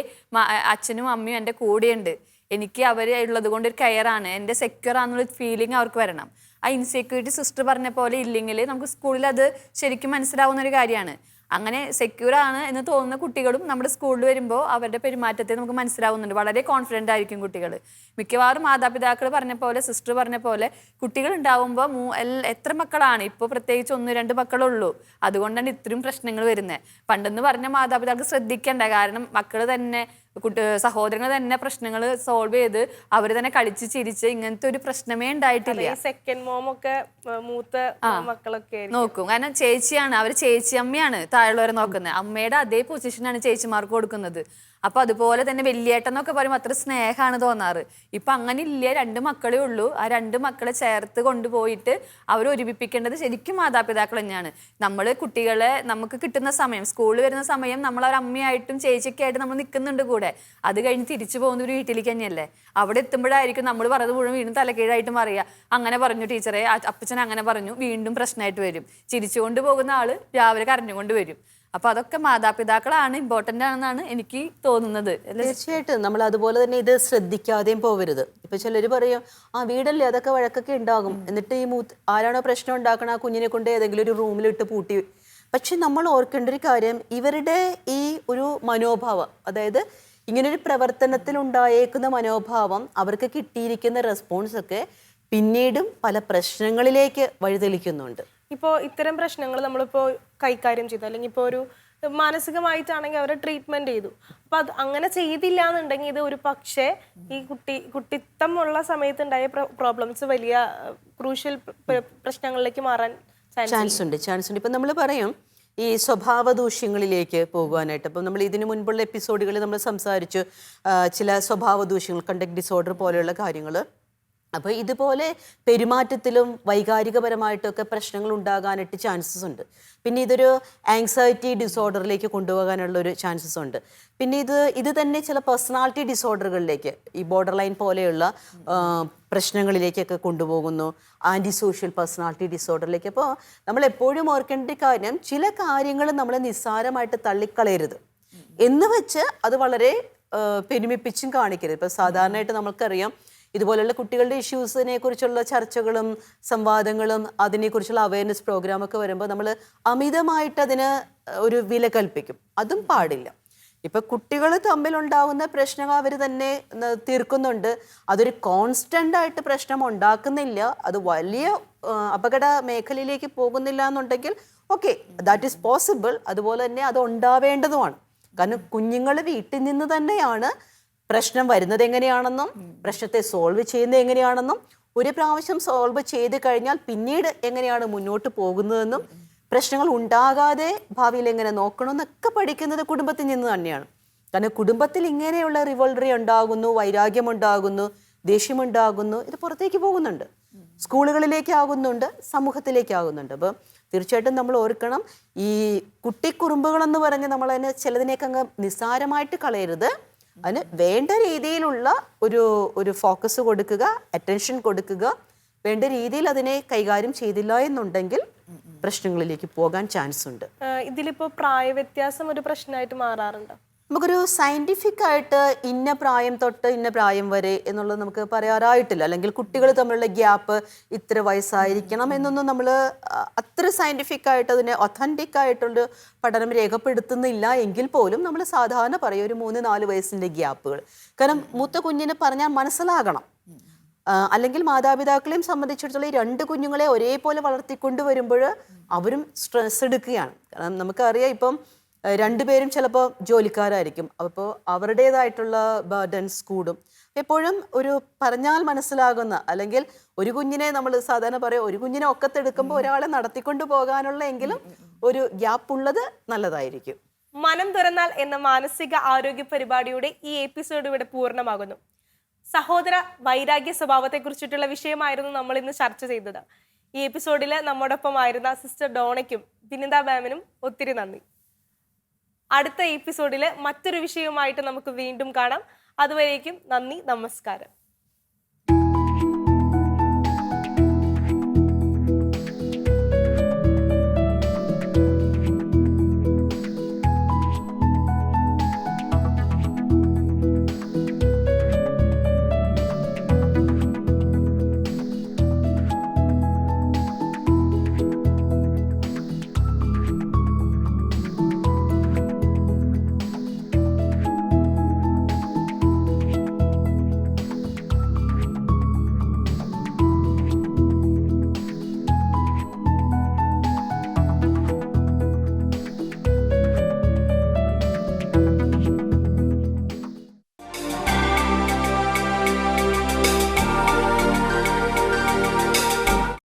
അച്ഛനും അമ്മയും എൻ്റെ കൂടെയുണ്ട്, എനിക്ക് അവർ ഉള്ളത് കൊണ്ട് ഒരു കെയറാണ്, എൻ്റെ സെക്യൂർ ആണെന്നുള്ള ഫീലിംഗ് അവർക്ക് വരണം. ആ ഇൻസെക്യൂരിറ്റി സിസ്റ്റർ പറഞ്ഞ പോലെ ഇല്ലെങ്കിൽ നമുക്ക് സ്കൂളിൽ അത് ശരിക്കും മനസ്സിലാവുന്ന ഒരു കാര്യമാണ്. അങ്ങനെ സെക്യൂർ ആണ് എന്ന് തോന്നുന്ന കുട്ടികളും നമ്മുടെ സ്കൂളിൽ വരുമ്പോൾ അവരുടെ പെരുമാറ്റത്തെ നമുക്ക് മനസ്സിലാവുന്നുണ്ട്. വളരെ കോൺഫിഡൻ്റ് ആയിരിക്കും കുട്ടികൾ. മിക്കവാറും മാതാപിതാക്കൾ പറഞ്ഞ പോലെ, സിസ്റ്റർ പറഞ്ഞ പോലെ, കുട്ടികൾ ഉണ്ടാവുമ്പോൾ എത്ര മക്കളാണ് ഇപ്പോൾ, പ്രത്യേകിച്ച് 1-2 മക്കളുള്ളൂ. അതുകൊണ്ടാണ് ഇത്രയും പ്രശ്നങ്ങൾ വരുന്നത്. പണ്ടെന്ന് പറഞ്ഞ മാതാപിതാക്കൾ ശ്രദ്ധിക്കേണ്ട, കാരണം മക്കൾ തന്നെ സഹോദരങ്ങൾ തന്നെ പ്രശ്നങ്ങൾ സോൾവ് ചെയ്ത് അവർ തന്നെ കളിച്ച് ചിരിച്ച് ഇങ്ങനത്തെ ഒരു പ്രശ്നമേ ഉണ്ടായിട്ടില്ല. സെക്കൻഡ് മോം ഒക്കെ മൂത്ത മക്കളൊക്കെ നോക്കും, കാരണം ചേച്ചിയാണ്, അവർ ചേച്ചി അമ്മയാണ് താഴെയുള്ളവരെ നോക്കുന്നത്. അമ്മയുടെ അതേ പൊസിഷനാണ് ചേച്ചിമാർക്ക് കൊടുക്കുന്നത്. അപ്പൊ അതുപോലെ തന്നെ വലിയേട്ടെന്നൊക്കെ പറയുമ്പോൾ അത്ര സ്നേഹമാണ് തോന്നാറ്. ഇപ്പൊ അങ്ങനെ ഇല്ല, 2 മക്കളേ ഉള്ളൂ. ആ 2 മക്കളെ ചേർത്ത് കൊണ്ടുപോയിട്ട് അവർ ഒരുമിപ്പിക്കേണ്ടത് ശരിക്കും മാതാപിതാക്കൾ തന്നെയാണ്. നമ്മൾ കുട്ടികളെ നമുക്ക് കിട്ടുന്ന സമയം, സ്കൂളിൽ വരുന്ന സമയം നമ്മൾ അവർ അമ്മയായിട്ടും ചേച്ചിയൊക്കെ ആയിട്ട് നമ്മൾ നിൽക്കുന്നുണ്ട് കൂടെ. അത് കഴിഞ്ഞ് തിരിച്ചു പോകുന്ന ഒരു വീട്ടിലേക്ക് തന്നെയല്ലേ. അവിടെ എത്തുമ്പോഴായിരിക്കും നമ്മൾ പറഞ്ഞത് മുഴുവൻ വീണ്ടും തലക്കീഴായിട്ടും പറയുക, അങ്ങനെ പറഞ്ഞു ടീച്ചറെ, അപ്പച്ചൻ അങ്ങനെ പറഞ്ഞു, വീണ്ടും പ്രശ്നമായിട്ട് വരും. ചിരിച്ചുകൊണ്ട് പോകുന്ന ആള് രാവിലെ കരഞ്ഞുകൊണ്ട് വരും. അപ്പൊ അതൊക്കെ മാതാപിതാക്കളാണ് ഇമ്പോർട്ടന്റ് ആണെന്നാണ് എനിക്ക് തോന്നുന്നത്. തീർച്ചയായിട്ടും നമ്മൾ അതുപോലെ തന്നെ ഇത് ശ്രദ്ധിക്കാതെയും പോകരുത്. ഇപ്പൊ ചിലർ പറയും വീടല്ലേ അതൊക്കെ വഴക്കൊക്കെ ഉണ്ടാകും, എന്നിട്ട് ഈ ആരാണോ പ്രശ്നം ഉണ്ടാക്കണം ആ കുഞ്ഞിനെ കൊണ്ട് ഏതെങ്കിലും ഒരു റൂമിലിട്ട് പൂട്ടി. പക്ഷെ നമ്മൾ ഓർക്കേണ്ട ഒരു കാര്യം, ഇവരുടെ ഈ ഒരു മനോഭാവം, അതായത് ഇങ്ങനൊരു പ്രവർത്തനത്തിൽ ഉണ്ടായേക്കുന്ന മനോഭാവം, അവർക്ക് കിട്ടിയിരിക്കുന്ന റെസ്പോൺസ് ഒക്കെ പിന്നീടും പല പ്രശ്നങ്ങളിലേക്ക് വഴിതെളിക്കുന്നുണ്ട്. ഇപ്പോൾ ഇത്തരം പ്രശ്നങ്ങൾ നമ്മളിപ്പോൾ കൈകാര്യം ചെയ്തു, അല്ലെങ്കിൽ ഇപ്പോൾ ഒരു മാനസികമായിട്ടാണെങ്കിൽ അവരെ ട്രീറ്റ്മെന്റ് ചെയ്തു. അപ്പൊ അത് അങ്ങനെ ചെയ്തില്ല എന്നുണ്ടെങ്കിൽ ഇത് ഒരു പക്ഷേ ഈ കുട്ടിത്തം ഉള്ള സമയത്ത് ഉണ്ടായ പ്രോബ്ലംസ് വലിയ ക്രൂഷ്യൽ പ്രശ്നങ്ങളിലേക്ക് മാറാൻ ചാൻസ് ഉണ്ട്. ഇപ്പം നമ്മൾ പറയും ഈ സ്വഭാവ ദൂഷ്യങ്ങളിലേക്ക് പോകുവാനായിട്ട്. അപ്പം നമ്മൾ ഇതിനു മുൻപുള്ള എപ്പിസോഡുകളിൽ നമ്മൾ സംസാരിച്ചു ചില സ്വഭാവ ദൂഷ്യങ്ങൾ, കണ്ടക്ട് ഡിസോർഡർ പോലെയുള്ള കാര്യങ്ങൾ. അപ്പോൾ ഇതുപോലെ പെരുമാറ്റത്തിലും വൈകാരികപരമായിട്ടൊക്കെ പ്രശ്നങ്ങൾ ഉണ്ടാകാനായിട്ട് ചാൻസസ് ഉണ്ട്. പിന്നെ ഇതൊരു ആങ്സൈറ്റി ഡിസോർഡറിലേക്ക് കൊണ്ടുപോകാനുള്ള ഒരു ചാൻസസ് ഉണ്ട്. പിന്നെ ഇത് തന്നെ ചില പേഴ്സണാലിറ്റി ഡിസോർഡറുകളിലേക്ക്, ഈ ബോർഡർ ലൈൻ പോലെയുള്ള പ്രശ്നങ്ങളിലേക്കൊക്കെ കൊണ്ടുപോകുന്നു, ആൻറ്റി സോഷ്യൽ പേഴ്സണാലിറ്റി ഡിസോർഡറിലേക്ക്. അപ്പോൾ നമ്മൾ എപ്പോഴും ഓർക്കേണ്ട കാര്യം, ചില കാര്യങ്ങൾ നമ്മൾ നിസ്സാരമായിട്ട് തള്ളിക്കളയരുത് എന്ന് വെച്ച് അത് വളരെ പെരുമിപ്പിച്ചും കാണിക്കരുത്. ഇപ്പോൾ സാധാരണയായിട്ട് നമുക്കറിയാം ഇതുപോലുള്ള കുട്ടികളുടെ ഇഷ്യൂസിനെ കുറിച്ചുള്ള ചർച്ചകളും സംവാദങ്ങളും അതിനെക്കുറിച്ചുള്ള അവയർനെസ് പ്രോഗ്രാമൊക്കെ വരുമ്പോൾ നമ്മൾ അമിതമായിട്ട് അതിന് ഒരു വില കൽപ്പിക്കും. അതും പാടില്ല. ഇപ്പം കുട്ടികൾ തമ്മിലുണ്ടാകുന്ന പ്രശ്നങ്ങൾ അവർ തന്നെ തീർക്കുന്നുണ്ട്, അതൊരു കോൺസ്റ്റൻ്റ് ആയിട്ട് പ്രശ്നം ഉണ്ടാക്കുന്നില്ല, അത് വലിയ അപകട മേഖലയിലേക്ക് പോകുന്നില്ല എന്നുണ്ടെങ്കിൽ ഓക്കെ, ദാറ്റ് ഈസ് പോസിബിൾ. അതുപോലെ തന്നെ അത് ഉണ്ടാവേണ്ടതുമാണ്. കാരണം കുഞ്ഞുങ്ങൾ വീട്ടിൽ നിന്ന് തന്നെയാണ് പ്രശ്നം വരുന്നത് എങ്ങനെയാണെന്നും പ്രശ്നത്തെ സോൾവ് ചെയ്യുന്നത് എങ്ങനെയാണെന്നും ഒരു പ്രാവശ്യം സോൾവ് ചെയ്ത് കഴിഞ്ഞാൽ പിന്നീട് എങ്ങനെയാണ് മുന്നോട്ട് പോകുന്നതെന്നും പ്രശ്നങ്ങൾ ഉണ്ടാകാതെ ഭാവിയിൽ എങ്ങനെ നോക്കണമെന്നൊക്കെ പഠിക്കുന്നത് കുടുംബത്തിൽ നിന്ന് തന്നെയാണ്. കാരണം കുടുംബത്തിൽ ഇങ്ങനെയുള്ള റിവൾറി ഉണ്ടാകുന്നു, വൈരാഗ്യം ഉണ്ടാകുന്നു, ദേഷ്യമുണ്ടാകുന്നു, ഇത് പുറത്തേക്ക് പോകുന്നുണ്ട്, സ്കൂളുകളിലേക്കാകുന്നുണ്ട്, സമൂഹത്തിലേക്കാകുന്നുണ്ട്. അപ്പം തീർച്ചയായിട്ടും നമ്മൾ ഓർക്കണം, ഈ കുട്ടിക്കുറുമ്പുകളെന്ന് പറഞ്ഞ് നമ്മൾ അതിന് ചിലതിനേക്ക് അങ്ങ് നിസ്സാരമായിട്ട് കളയരുത്. അതിന് വേണ്ട രീതിയിലുള്ള ഒരു ഫോക്കസ് കൊടുക്കുക, അറ്റൻഷൻ കൊടുക്കുക. വേണ്ട രീതിയിൽ അതിനെ കൈകാര്യം ചെയ്തില്ല എന്നുണ്ടെങ്കിൽ പ്രശ്നങ്ങളിലേക്ക് പോകാൻ ചാൻസ് ഉണ്ട്. ഇതിലിപ്പോൾ പ്രായവ്യത്യാസം ഒരു പ്രശ്നമായിട്ട് മാറാറുണ്ടോ? നമുക്കൊരു സയൻറ്റിഫിക് ആയിട്ട് ഇന്ന പ്രായം തൊട്ട് ഇന്ന പ്രായം വരെ എന്നുള്ളത് നമുക്ക് പറയാറായിട്ടില്ല. അല്ലെങ്കിൽ കുട്ടികൾ തമ്മിലുള്ള ഗ്യാപ്പ് ഇത്ര വയസ്സായിരിക്കണം എന്നൊന്നും നമ്മൾ അത്ര സയൻറ്റിഫിക് ആയിട്ട് അതിനെ ഒത്തൻറ്റിക് ആയിട്ടുള്ള പഠനം രേഖപ്പെടുത്തുന്നില്ല. എങ്കിൽ പോലും നമ്മൾ സാധാരണ പറയും ഒരു 3-4 വയസ്സിൻ്റെ ഗ്യാപ്പുകൾ. കാരണം മൂത്ത കുഞ്ഞിനെ പറഞ്ഞാൽ മനസ്സിലാകണം. അല്ലെങ്കിൽ മാതാപിതാക്കളെയും സംബന്ധിച്ചിടത്തോളം ഈ 2 കുഞ്ഞുങ്ങളെ ഒരേപോലെ വളർത്തിക്കൊണ്ട് വരുമ്പോൾ അവരും സ്ട്രെസ് എടുക്കുകയാണ്. കാരണം നമുക്കറിയാം, ഇപ്പം 2 പേരും ചിലപ്പോൾ ജോലിക്കാരായിരിക്കും. അപ്പോൾ അവരുടേതായിട്ടുള്ള ബർഡൻസ് കൂടും. എപ്പോഴും ഒരു പറഞ്ഞാൽ മനസ്സിലാകുന്ന, അല്ലെങ്കിൽ ഒരു കുഞ്ഞിനെ നമ്മൾ സാധാരണ പറയും, ഒരു കുഞ്ഞിനെ ഒക്കത്തെടുക്കുമ്പോൾ ഒരാളെ നടത്തിക്കൊണ്ട് പോകാനുള്ള എങ്കിലും ഒരു ഗ്യാപ്പ് ഉള്ളത് നല്ലതായിരിക്കും. മനം തുറന്നാൽ എന്ന മാനസിക ആരോഗ്യ പരിപാടിയുടെ ഈ എപ്പിസോഡ് ഇവിടെ പൂർണ്ണമാകുന്നു. സഹോദര വൈരാഗ്യ സ്വഭാവത്തെ കുറിച്ചിട്ടുള്ള വിഷയമായിരുന്നു നമ്മൾ ഇന്ന് ചർച്ച ചെയ്തത്. ഈ എപ്പിസോഡിൽ നമ്മോടൊപ്പം ആയിരുന്ന സിസ്റ്റർ ഡോണയ്ക്കും വിനിത മാമിനും ഒത്തിരി നന്ദി. അടുത്ത എപ്പിസോഡിൽ മറ്റൊരു വിഷയവുമായിട്ട് നമുക്ക് വീണ്ടും കാണാം. അതുവരേക്കും നന്ദി, നമസ്കാരം.